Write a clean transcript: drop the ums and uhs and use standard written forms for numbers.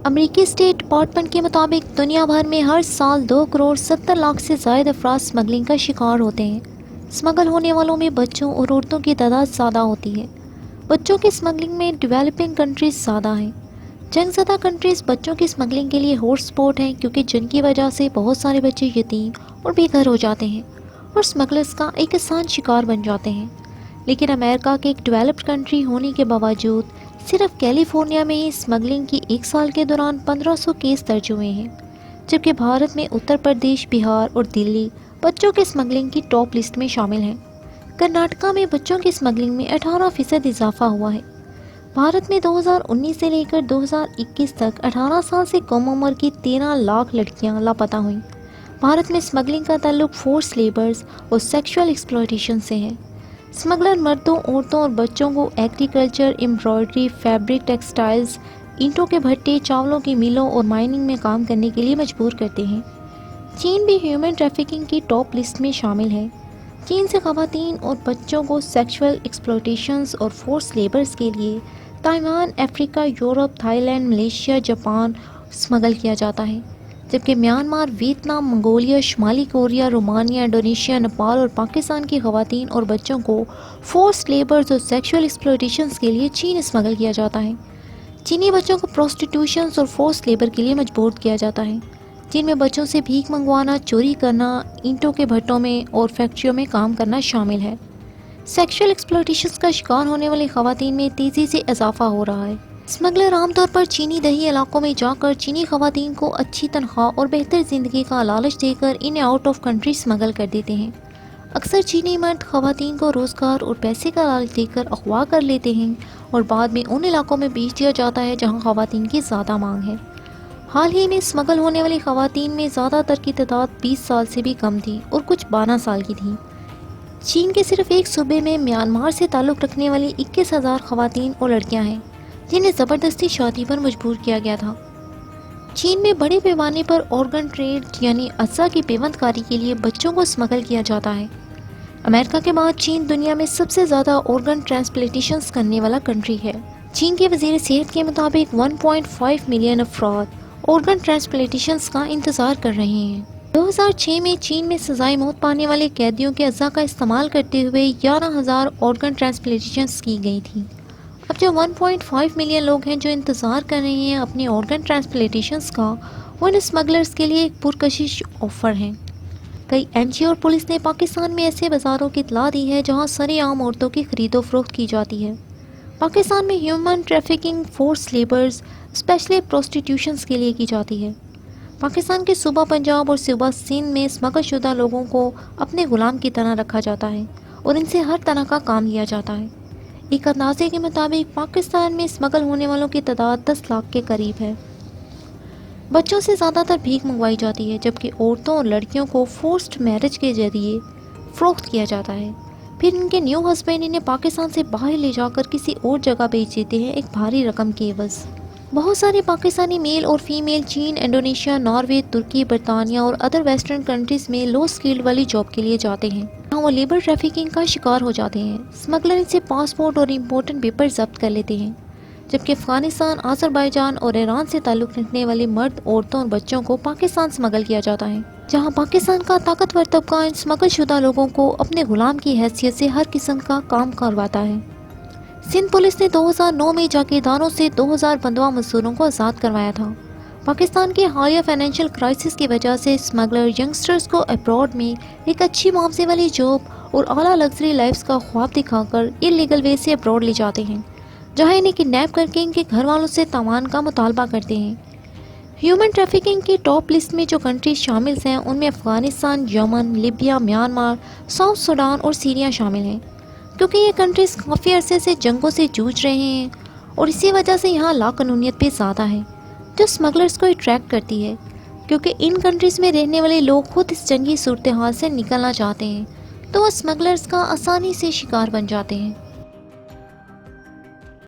امریکی state department کے مطابق دنیا بھر میں ہر سال 2 کروڑ 70 لاکھ سے زائد افراد اسمگلنگ کا شکار ہوتے ہیں۔ اسمگل ہونے والوں میں بچوں اور عورتوں کی تعداد زیادہ ہوتی ہے۔ بچوں کی اسمگلنگ میں ڈیولپنگ کنٹریز زیادہ ہیں۔ جنگ زدہ کنٹریز بچوں کی اسمگلنگ کے لیے ہاٹ اسپاٹ ہیں، کیونکہ جن کی وجہ سے بہت سارے بچے یتیم اور بے گھر ہو جاتے ہیں اور اسمگلرز کا ایک آسان شکار بن جاتے ہیں۔ لیکن امریکہ کے ایک ڈیولپڈ کنٹری ہونے کے باوجود صرف کیلیفورنیا میں ہی اسمگلنگ کی ایک سال کے دوران 1500 کیس درج ہوئے ہیں، جبکہ بھارت میں اتر پردیش، بہار اور دلی بچوں کی اسمگلنگ کی ٹاپ لسٹ میں شامل ہیں۔ کرناٹکا میں بچوں کی اسمگلنگ میں 18% اضافہ ہوا ہے۔ بھارت میں 2019 سے لے کر 2021 تک 18 سال سے کم عمر کی 13 لاکھ لڑکیاں لاپتہ ہوئیں۔ بھارت میں اسمگلنگ کا تعلق فورس لیبرز اور سیکشول ایکسپلائٹیشن سے ہے۔ اسمگلر مردوں، عورتوں اور بچوں کو ایگریکلچر، امبرائڈری، فیبرک، ٹیکسٹائلز، اینٹوں کے بھٹے، چاولوں کی ملوں اور مائننگ میں کام کرنے کے لیے مجبور کرتے ہیں۔ چین بھی ہیومن ٹریفکنگ کی ٹاپ لسٹ میں شامل ہے۔ چین سے خواتین اور بچوں کو سیکشول ایکسپلائٹیشنز اور فورس لیبرز کے لیے تائیوان، افریقہ، یورپ، Thailand, Malaysia, Japan smuggle کیا جاتا ہے، جبکہ میانمار، ویتنام، منگولیا، شمالی کوریا، رومانیہ، انڈونیشیا، نیپال اور پاکستان کی خواتین اور بچوں کو فورس لیبرز اور سیکشول ایکسپلائٹیشنز کے لیے چین اسمگل کیا جاتا ہے۔ چینی بچوں کو پروسٹیٹیوشنز اور فورس لیبر کے لیے مجبور کیا جاتا ہے، جن میں بچوں سے بھیک منگوانا، چوری کرنا، اینٹوں کے بھٹوں میں اور فیکٹریوں میں کام کرنا شامل ہے۔ سیکشول ایکسپلائٹیشنز کا شکار ہونے والی خواتین میں تیزی سے اضافہ ہو رہا ہے۔ اسمگلر عام طور پر چینی دیہی علاقوں میں جا کر چینی خواتین کو اچھی تنخواہ اور بہتر زندگی کا لالچ دے کر انہیں آؤٹ آف کنٹری اسمگل کر دیتے ہیں۔ اکثر چینی مرد خواتین کو روزگار اور پیسے کا لالچ دے کر اغوا کر لیتے ہیں اور بعد میں ان علاقوں میں بیچ دیا جاتا ہے جہاں خواتین کی زیادہ مانگ ہے۔ حال ہی میں اسمگل ہونے والی خواتین میں زیادہ تر کی تعداد 20 سال سے بھی کم تھی اور کچھ 12 سال کی تھیں۔ چین کے صرف ایک صوبے میں میانمار سے تعلق رکھنے والی 21,000 خواتین اور لڑکیاں ہیں جنہیں زبردستی شادی پر مجبور کیا گیا تھا۔ چین میں بڑے پیمانے پر آرگن ٹریڈ یعنی اعضاء کی پیوند کاری کے لیے بچوں کو اسمگل کیا جاتا ہے۔ امریکہ کے بعد چین دنیا میں سب سے زیادہ آرگن ٹرانسپلانٹیشنز کرنے والا کنٹری ہے۔ چین کے وزیر صحت کے مطابق 1.5 ملین افراد آرگن ٹرانسپلانٹیشنز کا انتظار کر رہے ہیں۔ 2006 میں چین میں سزائے موت پانے والے قیدیوں کے اعضاء کا استعمال کرتے ہوئے 11,000 آرگن ٹرانسپلانٹیشنز کی گئی تھیں۔ اب جو 1.5 ملین لوگ ہیں جو انتظار کر رہے ہیں اپنے آرگن ٹرانسپلانٹیشنز کا، وہ ان اسمگلرز کے لیے ایک پرکشش آفر ہیں۔ کئی این جی او اور پولیس نے پاکستان میں ایسے بازاروں کی اطلاع دی ہے جہاں سرے عام عورتوں کی خرید و فروخت کی جاتی ہے۔ پاکستان میں human trafficking force labours especially prostitutions کے لیے کی جاتی ہے۔ پاکستان کے صوبہ پنجاب اور صوبہ سندھ میں اسمگل شدہ لوگوں کو اپنے غلام کی طرح رکھا جاتا ہے اور ان سے ہر طرح کا کام لیا جاتا ہے۔ ایک اندازے کے مطابق پاکستان میں اسمگل ہونے والوں کی تعداد 10 لاکھ کے قریب ہے۔ بچوں سے زیادہ تر بھیک منگوائی جاتی ہے، جبکہ عورتوں اور لڑکیوں کو فورسڈ میرج کے ذریعے فروخت کیا جاتا ہے۔ پھر ان کے نیو ہسبینڈ انہیں پاکستان سے باہر لے جا کر کسی اور جگہ بھیج دیتے ہیں ایک بھاری رقم کے عوض۔ بہت سارے پاکستانی میل اور فیمیل چین، انڈونیشیا، ناروے، ترکی، برطانیہ اور ادر ویسٹرن کنٹریز میں لو اسکلڈ والی جاب کے لیے جاتے ہیں، جہاں وہ لیبر ٹریفکنگ کا شکار ہو جاتے ہیں۔ اسمگلر ان سے پاسپورٹ اور امپورٹنٹ پیپر ضبط کر لیتے ہیں، جبکہ افغانستان، آذربائیجان اور ایران سے تعلق رکھنے والے مرد، عورتوں اور بچوں کو پاکستان اسمگل کیا جاتا ہے، جہاں پاکستان کا طاقتور طبقہ ان اسمگل شدہ لوگوں کو اپنے غلام کی حیثیت سے ہر قسم کا کام کرواتا ہے۔ سندھ پولیس نے 2009 میں جاگیرداروں سے 2000 بندوا مزدوروں کو آزاد کروایا تھا۔ پاکستان کے حالیہ فائنینشیل کرائسس کی وجہ سے اسمگلر ینگسٹرز کو ابراڈ میں ایک اچھی معاوضے والی جاب اور اعلیٰ لگژری لائفز کا خواب دکھا کر انلیگل وے سے ابراڈ لے جاتے ہیں، جہاں انہیں کڈنیپ کر کے ان کے گھر والوں سے تاوان کا مطالبہ کرتے ہیں۔ ہیومن ٹریفکنگ کی ٹاپ لسٹ میں جو کنٹریز شامل ہیں ان میں افغانستان، یمن، لیبیا، میانمار، ساؤتھ سوڈان اور سیریا شامل ہیں، کیونکہ یہ کنٹریز کافی عرصے سے جنگوں سے جوجھ رہے ہیں اور اسی وجہ سے یہاں لا قانونیت بھی زیادہ ہے، جو اسمگلرز کو اٹریکٹ کرتی ہے، کیونکہ ان کنٹریز میں رہنے والے لوگ خود اس جنگی صورتحال سے نکلنا چاہتے ہیں، تو وہ اسمگلرز کا آسانی سے شکار بن جاتے ہیں۔